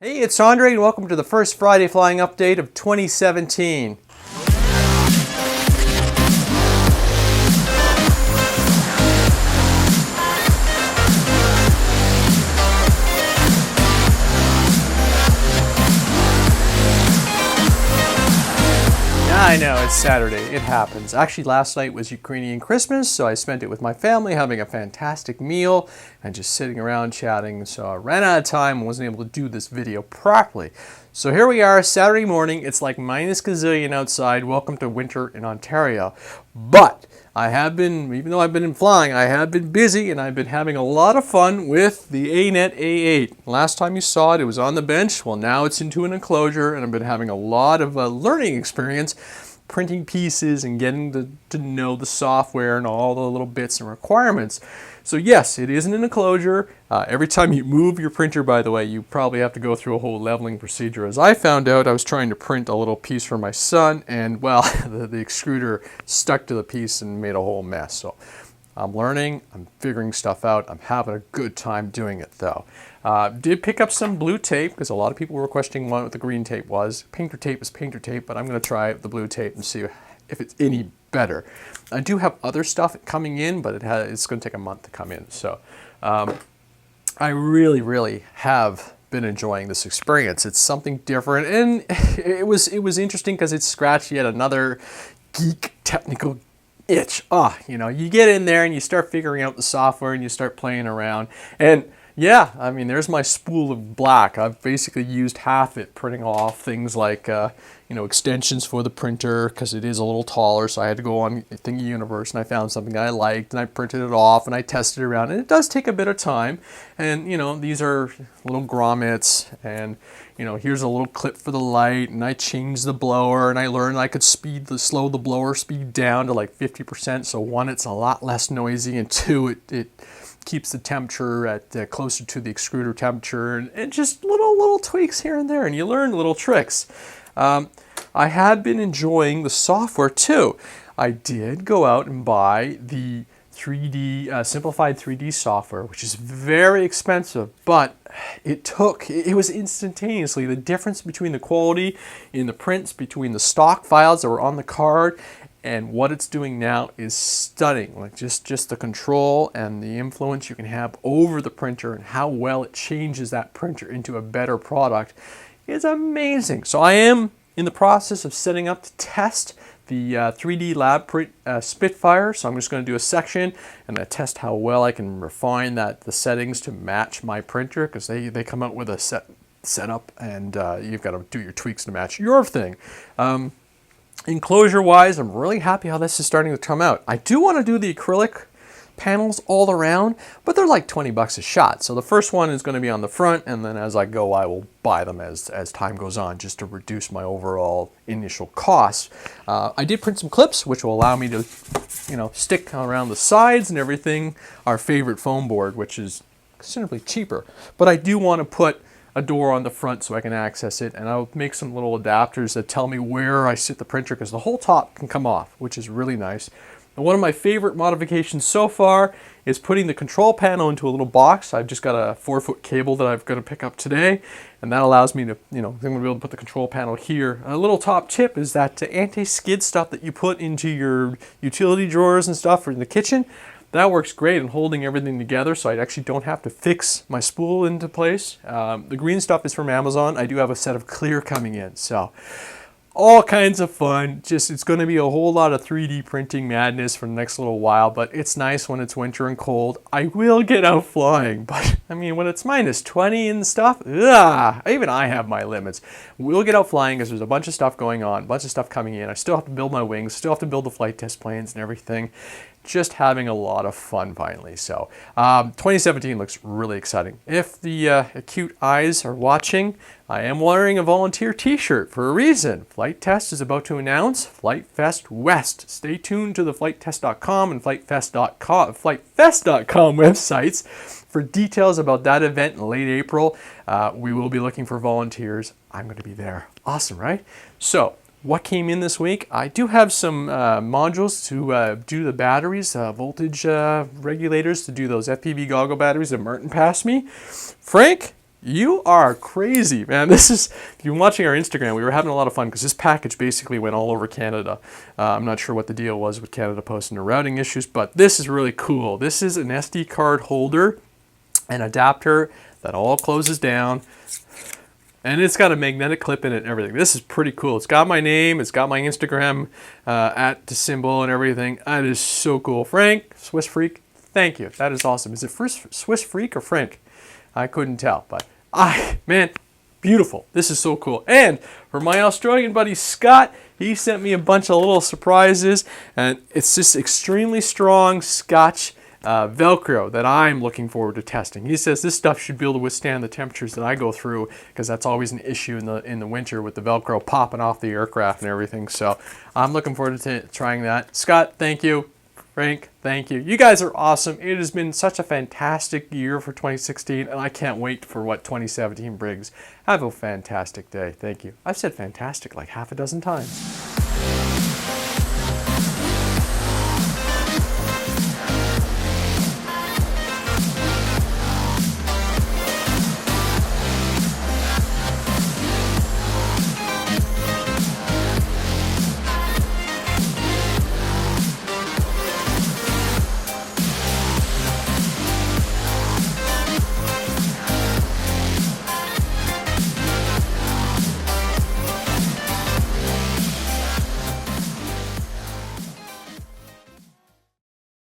Hey, it's Andre and welcome to the first Friday flying update of 2017. I know, it's Saturday. It happens. Actually, last night was Ukrainian Christmas, so I spent it with my family having a fantastic meal and just sitting around chatting. So I ran out of time and wasn't able to do this video properly. So here we are, Saturday morning. It's like minus gazillion outside. Welcome to winter in Ontario. But I have been, even though I've been flying, I have been busy and I've been having a lot of fun with the ANET A8. Last time you saw it, it was on the bench. Well, now it's into an enclosure and I've been having a lot of learning experience printing pieces and getting to know the software and all the little bits and requirements. So yes, it is an enclosure. Every time you move your printer, by the way, you probably have to go through a whole leveling procedure. As I found out, I was trying to print a little piece for my son and, well, the extruder stuck to the piece and made a whole mess. So I'm learning, I'm figuring stuff out, I'm having a good time doing it though. Did pick up some blue tape because a lot of people were questioning what the green tape was. Painter tape is painter tape, but I'm going to try the blue tape and see if it's any better. I do have other stuff coming in, but it's going to take a month to come in. So I really have been enjoying this experience. It's something different, and it was interesting because it scratched yet another geek technical itch. You know, you get in there and you start figuring out the software and you start playing around. And yeah, I mean, there's my spool of black. I've basically used half it printing off things like, you know, extensions for the printer because it is a little taller. So I had to go on Thingiverse and I found something I liked and I printed it off and I tested it around. And it does take a bit of time. And, you know, these are little grommets and, you know, here's a little clip for the light and I changed the blower and I learned I could slow the blower speed down to like 50%. So one, it's a lot less noisy, and two, it keeps the temperature at closer to the extruder temperature, and just little tweaks here and there, and you learn little tricks. I have been enjoying the software too. I did go out and buy the 3D simplified 3D software, which is very expensive, but it was instantaneously the difference between the quality in the prints between the stock files that were on the card and what it's doing now is stunning. Like just the control and the influence you can have over the printer and how well it changes that printer into a better product is amazing. So I am in the process of setting up to test the 3D Lab print Spitfire. So I'm just going to do a section and test how well I can refine the settings to match my printer, because they come out with a setup and you've got to do your tweaks to match your thing. Enclosure wise, I'm really happy how this is starting to come out. I do want to do the acrylic panels all around, but they're like 20 bucks a shot. So the first one is going to be on the front, and then as I go, I will buy them as time goes on, just to reduce my overall initial costs. I did print some clips, which will allow me to, you know, stick around the sides and everything. Our favorite foam board, which is considerably cheaper, but I do want to put a door on the front so I can access it, and I'll make some little adapters that tell me where I sit the printer, because the whole top can come off, which is really nice. And one of my favorite modifications so far is putting the control panel into a little box. I've just got a 4-foot cable that I've got to pick up today, and that allows me to, you know, I'm going to be able to put the control panel here. A little top tip is that anti-skid stuff that you put into your utility drawers and stuff or in the kitchen, that works great in holding everything together, so I actually don't have to fix my spool into place. The green stuff is from Amazon. I do have a set of clear coming in, so all kinds of fun. Just, it's going to be a whole lot of 3D printing madness for the next little while, but it's nice when it's winter and cold. I will get out flying, but I mean, when it's minus 20 and stuff, even I have my limits. We'll get out flying because there's a bunch of stuff going on, a bunch of stuff coming in. I still have to build my wings, still have to build the flight test planes and everything. Just having a lot of fun finally. So 2017 looks really exciting. If the acute eyes are watching, I am wearing a volunteer t-shirt for a reason. Flight Test is about to announce Flight Fest West. Stay tuned to the FlightTest.com and FlightFest.com websites for details about that event in late April. We will be looking for volunteers. I'm going to be there. Awesome, right? So what came in this week? I do have some modules to do the batteries, voltage regulators to do those FPV goggle batteries that Martin passed me. Frank You are crazy, man. This is, if you're watching our Instagram, we were having a lot of fun because this package basically went all over Canada. I'm not sure what the deal was with Canada Post and the routing issues, but this is really cool. This is an SD card holder, an adapter that all closes down, and it's got a magnetic clip in it and everything. This is pretty cool. It's got my name, it's got my Instagram at the symbol and everything. That is so cool. Frank, Swiss Freak, thank you. That is awesome. Is it first Swiss Freak or Frank? I couldn't tell, but man, beautiful. This is so cool. And for my Australian buddy Scott, he sent me a bunch of little surprises, and it's just extremely strong Scotch Velcro that I'm looking forward to testing. He says this stuff should be able to withstand the temperatures that I go through, because that's always an issue in the winter with the Velcro popping off the aircraft and everything. So I'm looking forward to trying that. Scott, thank you. Frank, thank you. You guys are awesome. It has been such a fantastic year for 2016, and I can't wait for what 2017 brings. Have a fantastic day. Thank you. I've said fantastic like half a dozen times.